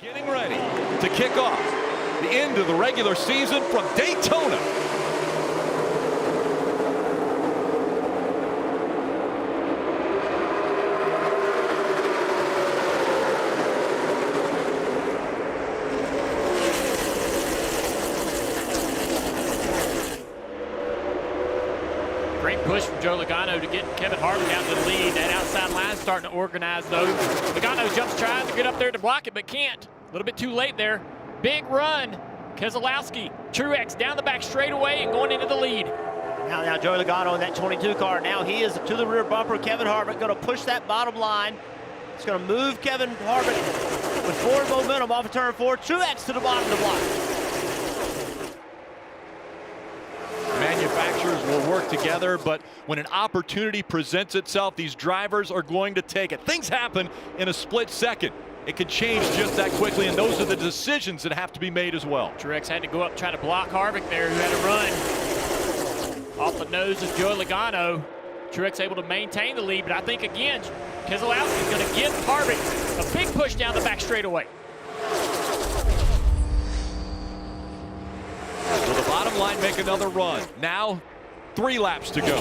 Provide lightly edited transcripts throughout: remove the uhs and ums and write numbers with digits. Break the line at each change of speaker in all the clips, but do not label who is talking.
Getting ready to kick off the end of the regular season from Daytona.
Great push from Joe Logano to get Kevin Harvick out to the lead. That outside line starting to organize though. Logano jumps, tries to get up there to block it, but can't. A little bit too late there. Big run. Keselowski, Truex down the back straightaway and going into the lead.
Now Joe Logano in that 22 car. Now he is to the rear bumper. Kevin Harvick going to push that bottom line. It's going to move Kevin Harvick with forward momentum off of turn 4. Truex to the bottom of the block.
Manufacturers will work together, but when an opportunity presents itself, these drivers are going to take it. Things happen in a split second. It can change just that quickly, and those are the decisions that have to be made as well.
Truex had to go up, try to block Harvick there, who had to run off the nose of Joe Logano. Truex able to maintain the lead, but I think, again, Keselowski is going to give Harvick a big push down the back straightaway.
Will the bottom line make another run? Now, 3 laps to go.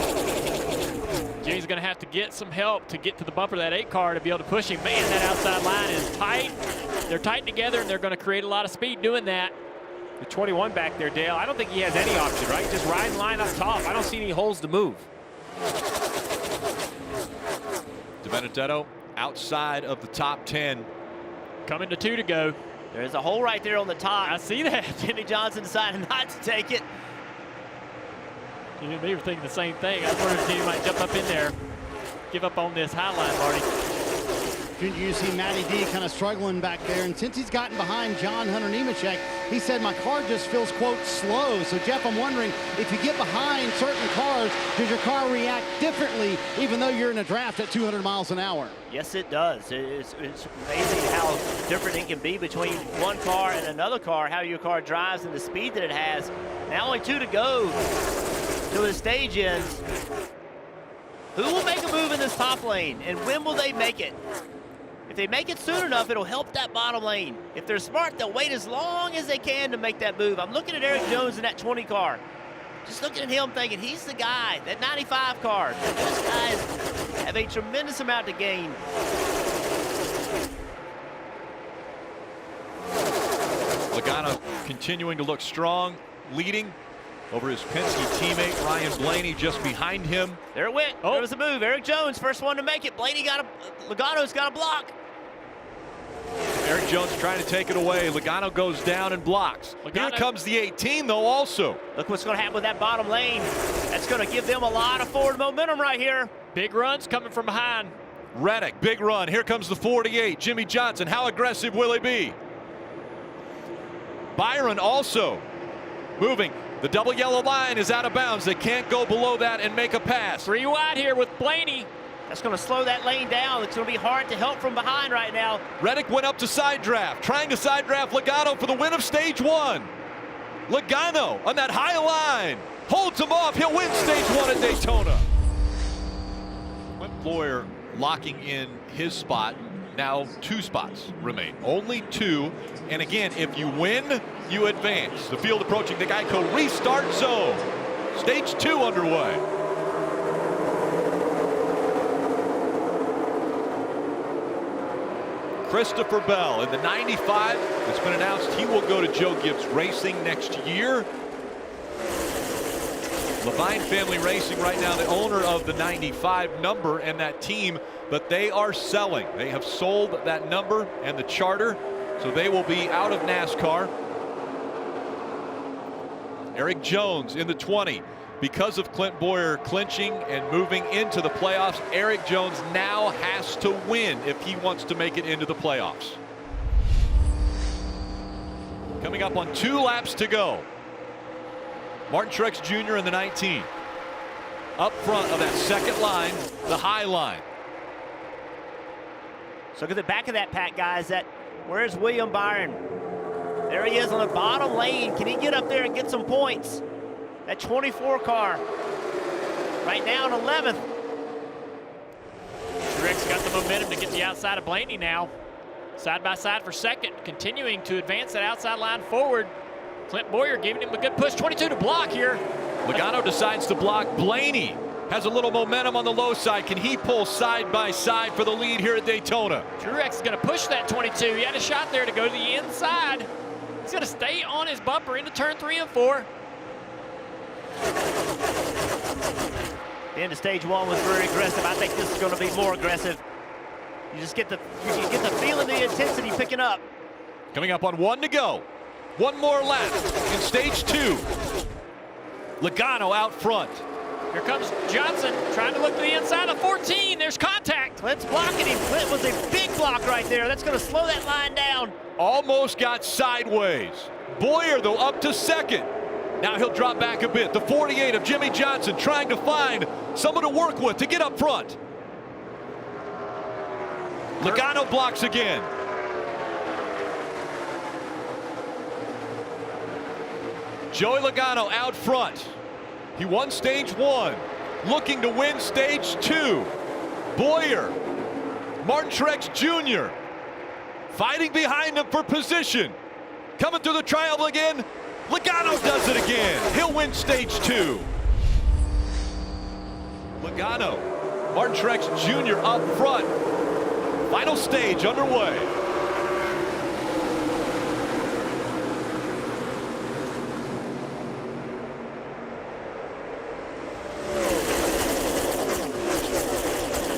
Jimmie's going to have to get some help to get to the bumper of that 8 car to be able to push him. Man, that outside line is tight. They're tight together, and they're going to create a lot of speed doing that.
The 21 back there, Dale, I don't think he has any option, right? Just ride and line up top. I don't see any holes to move.
DiBenedetto outside of the top 10.
Coming to 2 to go.
There's a hole right there on the top.
I see that.
Jimmie Johnson decided not to take it.
You and me were thinking the same thing. I was wondering if he might jump up in there, give up on this high line, Marty.
You see Matty D kind of struggling back there, and since he's gotten behind John Hunter Nemechek, he said, my car just feels, quote, slow. So, Jeff, I'm wondering, if you get behind certain cars, does your car react differently, even though you're in a draft at 200 miles an hour?
Yes, it does. It's amazing how different it can be between one car and another car, how your car drives and the speed that it has. Now only 2 to go to the stage ends. Who will make a move in this top lane, and when will they make it? If they make it soon enough, it'll help that bottom lane. If they're smart, they'll wait as long as they can to make that move. I'm looking at Erik Jones in that 20 car. Just looking at him thinking, he's the guy, that 95 car. Those guys have a tremendous amount to gain.
Logano continuing to look strong, leading over his Penske teammate Ryan Blaney just behind him.
There it went. There was a move. Erik Jones, first one to make it. Logano's got a block.
Erik Jones trying to take it away. Logano goes down and blocks. Here comes the 18 though also.
Look what's going to happen with that bottom lane. That's going to give them a lot of forward momentum right here.
Big runs coming from behind.
Reddick, big run. Here comes the 48. Jimmie Johnson, how aggressive will he be? Byron also moving. The double yellow line is out of bounds. They can't go below that and make a pass.
3 wide here with Blaney.
That's going to slow that lane down. It's going to be hard to help from behind right now.
Reddick went up to side draft, trying to side draft Logano for the win of stage 1. Logano on that high line holds him off. He'll win stage 1 at Daytona. Clint Bowyer locking in his spot. Now 2 spots remain, only 2. And again, if you win, you advance. The field approaching the Geico restart zone. Stage 2 underway. Christopher Bell in the 95. It's been announced he will go to Joe Gibbs Racing next year. Levine Family Racing right now, the owner of the 95 number and that team, but they are selling. They have sold that number and the charter, so they will be out of NASCAR. Erik Jones in the 20. Because of Clint Bowyer clinching and moving into the playoffs, Erik Jones now has to win if he wants to make it into the playoffs. Coming up on 2 laps to go. Martin Truex Jr. in the 19. Up front of that second line, the high line.
So look at the back of that pack, guys. Where's William Byron? There he is on the bottom lane. Can he get up there and get some points? That 24 car right now in 11th.
Truex got the momentum to get the outside of Blaney now. Side by side for second, continuing to advance that outside line forward. Clint Boyer giving him a good push. 22 to block here.
Logano decides to block. Blaney has a little momentum on the low side. Can he pull side by side for the lead here at Daytona?
Truex is going to push that 22. He had a shot there to go to the inside. He's going to stay on his bumper into turn 3 and 4.
The end of stage 1 was very aggressive. I think this is going to be more aggressive. You just get the feeling, the intensity picking up.
Coming up on 1 to go. One more lap in stage 2. Logano out front.
Here comes Johnson trying to look to the inside of 14. There's contact.
Clint's blocking him. Clint was a big block right there. That's going to slow that line down.
Almost got sideways. Boyer, though, up to second. Now he'll drop back a bit. The 48 of Jimmie Johnson trying to find someone to work with to get up front. Logano blocks again. Joey Logano out front. He won stage 1, looking to win stage 2. Boyer, Martin Truex Jr. fighting behind him for position. Coming through the triangle again. Logano does it again. He'll win stage 2. Logano, Martin Truex Jr. up front. Final stage underway.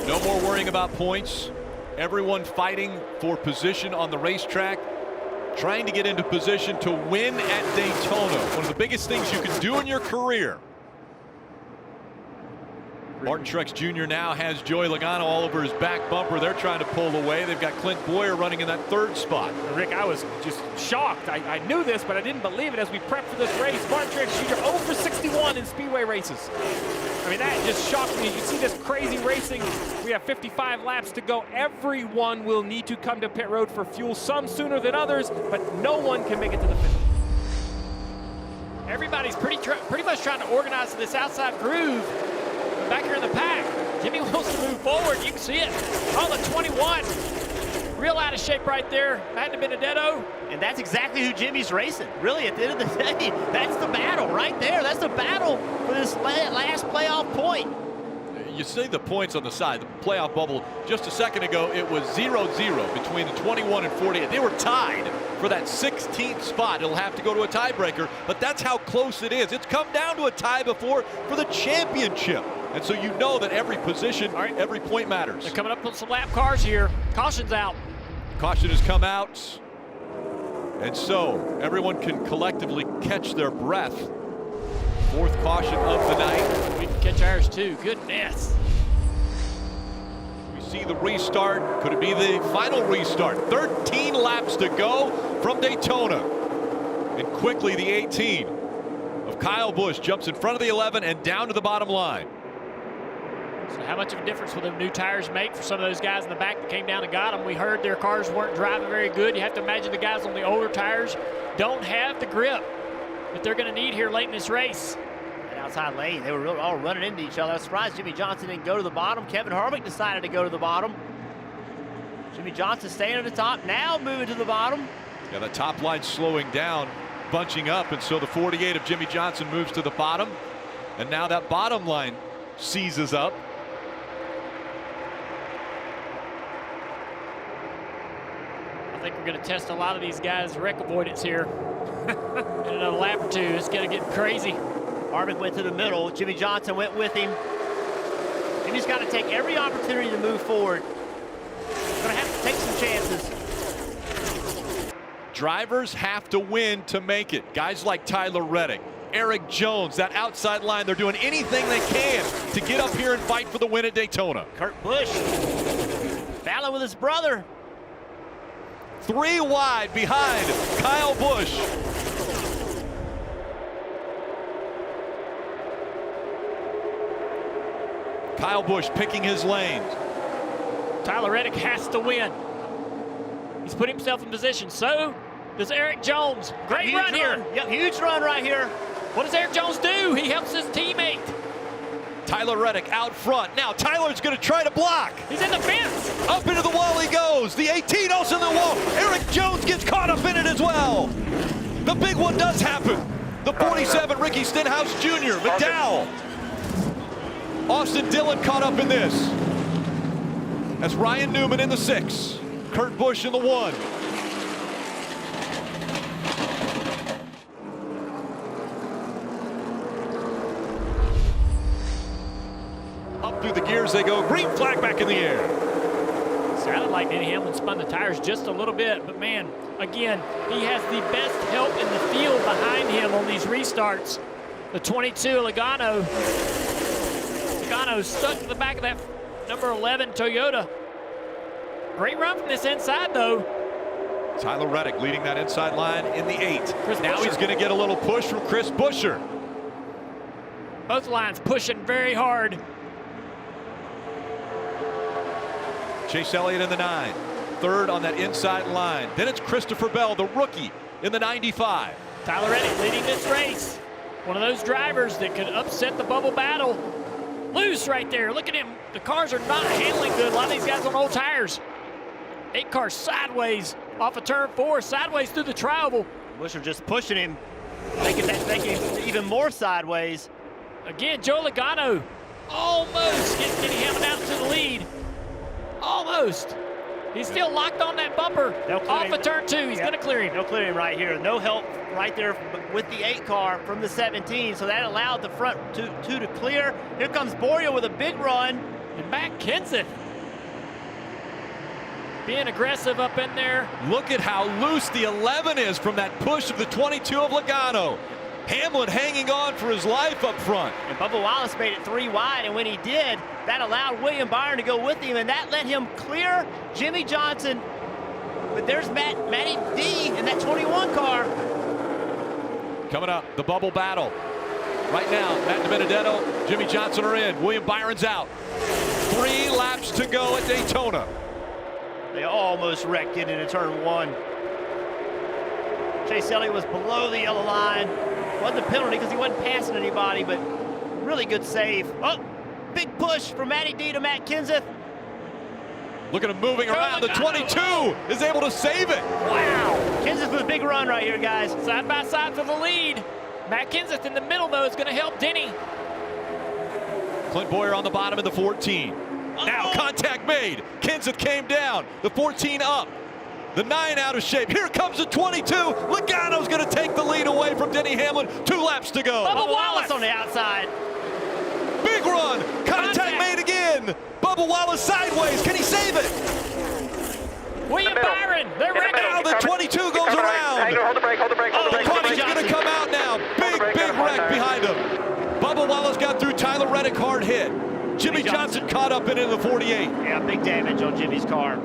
No more worrying about points. Everyone fighting for position on the racetrack, trying to get into position to win at Daytona. One of the biggest things you can do in your career. Martin Truex Jr. now has Joey Logano all over his back bumper. They're trying to pull away. They've got Clint Boyer running in that 3rd spot.
Rick, I was just shocked. I knew this, but I didn't believe it as we prepped for this race. Martin Truex Jr. 0 for 61 in speedway races. I mean, that just shocked me. You see this crazy racing. We have 55 laps to go. Everyone will need to come to pit road for fuel, some sooner than others, but no one can make it to the finish.
Everybody's pretty much trying to organize this outside groove. Back here in the pack, Jimmie wants to move forward. You can see it. Oh, the 21. Real out of shape right there. Had to have been a deado.
And that's exactly who Jimmie's racing. Really, at the end of the day, that's the battle right there. That's the battle for this last playoff point.
You see the points on the side, the playoff bubble. Just a second ago, it was 0-0 between the 21 and 48. They were tied for that 16th spot. It'll have to go to a tiebreaker, but that's how close it is. It's come down to a tie before for the championship. And so you know that every position, every point matters.
They're coming up with some lap cars here. Caution's out.
Caution has come out. And so everyone can collectively catch their breath. 4th caution of the night.
We can catch ours too. Goodness.
We see the restart. Could it be the final restart? 13 laps to go from Daytona. And quickly the 18 of Kyle Busch jumps in front of the 11 and down to the bottom line.
So how much of a difference will them new tires make for some of those guys in the back that came down and got them? We heard their cars weren't driving very good. You have to imagine the guys on the older tires don't have the grip that they're going to need here late in this race.
That outside lane, they were really all running into each other. I was surprised Jimmie Johnson didn't go to the bottom. Kevin Harvick decided to go to the bottom. Jimmie Johnson staying at the top, now moving to the bottom.
Yeah, the top line slowing down, bunching up, and so the 48 of Jimmie Johnson moves to the bottom. And now that bottom line seizes up.
I think we're going to test a lot of these guys' wreck avoidance here. In another lap or two, it's going to get crazy.
Harvick went to the middle. Jimmie Johnson went with him. Jimmie's got to take every opportunity to move forward. Going to have to take some chances.
Drivers have to win to make it. Guys like Tyler Reddick, Eric Jones, that outside line, they're doing anything they can to get up here and fight for the win at Daytona.
Kurt Busch battling with his brother.
3 wide behind Kyle Busch. Kyle Busch picking his lanes.
Tyler Reddick has to win. He's put himself in position. So does Eric Jones. Great run here.
Yep, huge run right here.
What does Eric Jones do? He helps his teammate.
Tyler Reddick out front. Now Tyler's going to try to block.
He's in the fence.
Up into the wall he goes. The 18 also in the wall. Eric Jones gets caught up in it as well. The big one does happen. The 47, Ricky Stenhouse Jr., McDowell. Austin Dillon caught up in this. That's Ryan Newman in the 6. Kurt Busch in the 1. Up through the gears they go. Green flag back in the air.
Sounded like Denny Hamlin spun the tires just a little bit, but man, again, he has the best help in the field behind him on these restarts. The 22, Logano stuck to the back of that number 11 Toyota. Great run from this inside, though.
Tyler Reddick leading that inside line in the 8. Now
Buescher.
he's going to get a little push from Chris Buescher.
Both lines pushing very hard.
Chase Elliott in the 9. Third on that inside line. Then it's Christopher Bell, the rookie, in the 95.
Tyler Reddick leading this race. One of those drivers that could upset the bubble battle. Loose right there. Look at him. The cars are not handling good. A lot of these guys on old tires. 8 cars sideways off of turn 4, sideways through the tri-oval.
Buescher just pushing him, making him even more sideways.
Again, Joe Logano almost getting Denny Hamlin out to the lead. Almost. He's still locked on that bumper off of turn 2. He's going to clear him.
They'll clear him right here. No help right there with the 8 car from the 17, so that allowed the front two to clear. Here comes Boria with a big run.
And Matt Kenseth being aggressive up in there.
Look at how loose the 11 is from that push of the 22 of Logano. Hamlin hanging on for his life up front.
And Bubba Wallace made it 3 wide, and when he did, that allowed William Byron to go with him, and that let him clear Jimmie Johnson. But there's Matty D in that 21 car.
Coming up, the bubble battle. Right now, Matt DiBenedetto, Jimmie Johnson are in. William Byron's out. 3 laps to go at Daytona.
They almost wrecked it into turn 1. Chase Elliott was below the yellow line. Wasn't a penalty because he wasn't passing anybody, but really good save. Oh, big push from Matty D to Matt Kenseth.
Look at him moving around. The 22 is able to save it.
Wow.
Kenseth with a big run right here, guys.
Side by side for the lead. Matt Kenseth in the middle, though, is going to help Denny.
Clint Boyer on the bottom of the 14. Now contact made. Kenseth came down. The 14 up. The 9 out of shape. Here comes the 22. Logano's going to take the lead away from Denny Hamlin. 2 laps to go.
Bubba Wallace on the outside.
Big run. Contact made again. Bubba Wallace sideways. Can he save it?
William Byron. They're ready.
Now the 22 goes around.
Hold the brake, hold the brake, hold the brake.
The carnage going to come out now. Big wreck behind him. Bubba Wallace got through. Tyler Reddick hard hit. Jimmie Johnson caught up in the 48.
Yeah, big damage on Jimmy's car.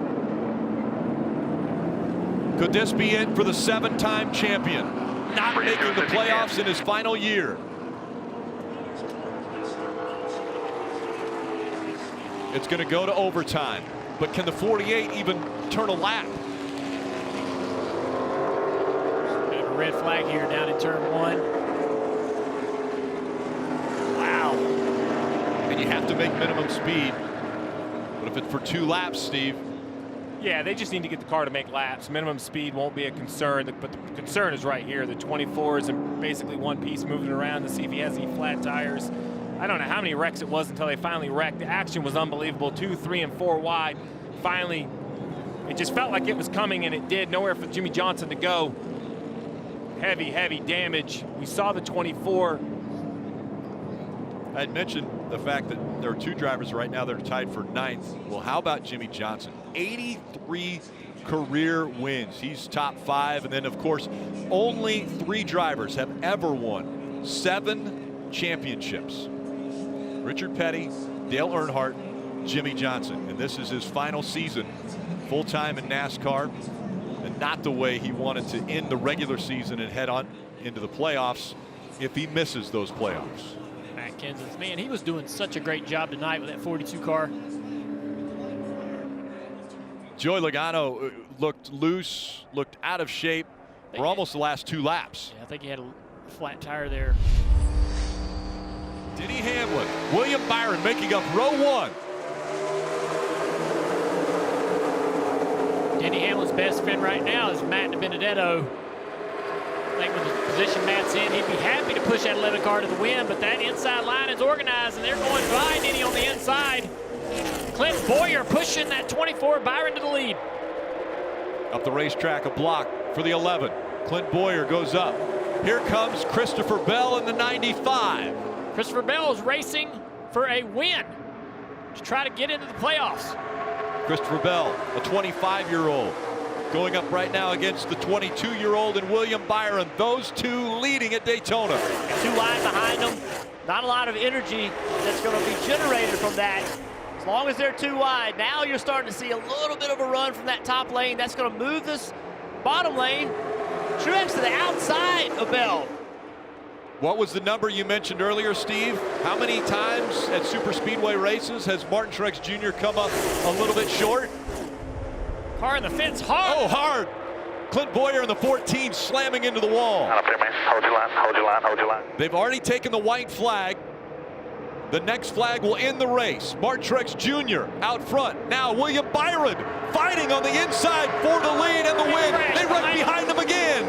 Could this be it for the 7-time champion? Not making the playoffs in his final year. It's going to go to overtime. But can the 48 even turn a lap?
Bit of a red flag here down in turn 1. Wow.
And you have to make minimum speed. But if it's for 2 laps, Steve.
Yeah, they just need to get the car to make laps. Minimum speed won't be a concern, but the concern is right here. The 24 is in basically one piece moving around to see if he has any flat tires. I don't know how many wrecks it was until they finally wrecked. The action was unbelievable. 2, 3, and 4 wide. Finally, it just felt like it was coming, and it did. Nowhere for Jimmie Johnson to go. Heavy, heavy damage. We saw the 24.
I had mentioned the fact that there are 2 drivers right now that are tied for 9th. Well, how about Jimmie Johnson? 83 career wins. He's top 5. And then, of course, only 3 drivers have ever won 7 championships. Richard Petty, Dale Earnhardt, Jimmie Johnson. And this is his final season full-time in NASCAR. And not the way he wanted to end the regular season and head on into the playoffs if he misses those playoffs.
Matt Kenseth, man, he was doing such a great job tonight with that 42 car.
Joey Logano looked loose, looked out of shape for almost the last 2 laps.
Yeah, I think he had a flat tire there.
Denny Hamlin, William Byron making up row 1.
Denny Hamlin's best friend right now is Matt Benedetto. I think with the position Matt's in, he'd be happy to push that 11 car to the win, but that inside line is organized, and they're going by Denny on the inside. Clint Boyer pushing that 24, Byron to the lead.
Up the racetrack, a block for the 11. Clint Boyer goes up. Here comes Christopher Bell in the 95.
Christopher Bell is racing for a win to try to get into the playoffs.
Christopher Bell, a 25-year-old, going up right now against the 22-year-old and William Byron. Those two leading at Daytona.
Too wide behind them. Not a lot of energy that's going to be generated from that. As long as they're too wide, now you're starting to see a little bit of a run from that top lane. That's going to move this bottom lane. Truex to the outside of Bell.
What was the number you mentioned earlier, Steve? How many times at super speedway races has Martin Truex Jr. come up a little bit short?
Car in the fence, hard.
Oh, hard. Clint Boyer in the 14 slamming into the wall.
Up there, man. Hold your line, hold your line, hold your line.
They've already taken the white flag. The next flag will end the race. Martin Truex Jr. out front. Now William Byron fighting on the inside for the lead and the win. They run behind him again.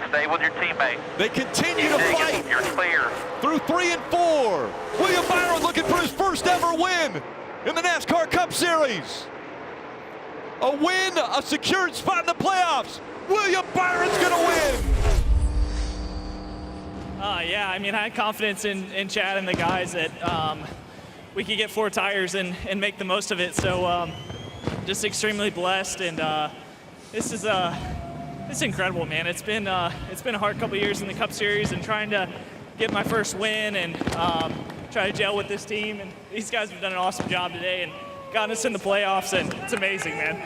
Stay with your teammate.
They continue to fight
You're clear.
through 3 and 4. William Byron looking for his first ever win in the NASCAR Cup Series. A win, a secured spot in the playoffs. William Byron's gonna win.
Yeah, I mean, I had confidence in Chad and the guys that we could get 4 tires and make the most of it. So just extremely blessed, and this is it's incredible, man. It's been a hard couple years in the Cup Series and trying to get my first win and try to gel with this team. And these guys have done an awesome job today and gotten us in the playoffs, and it's amazing, man.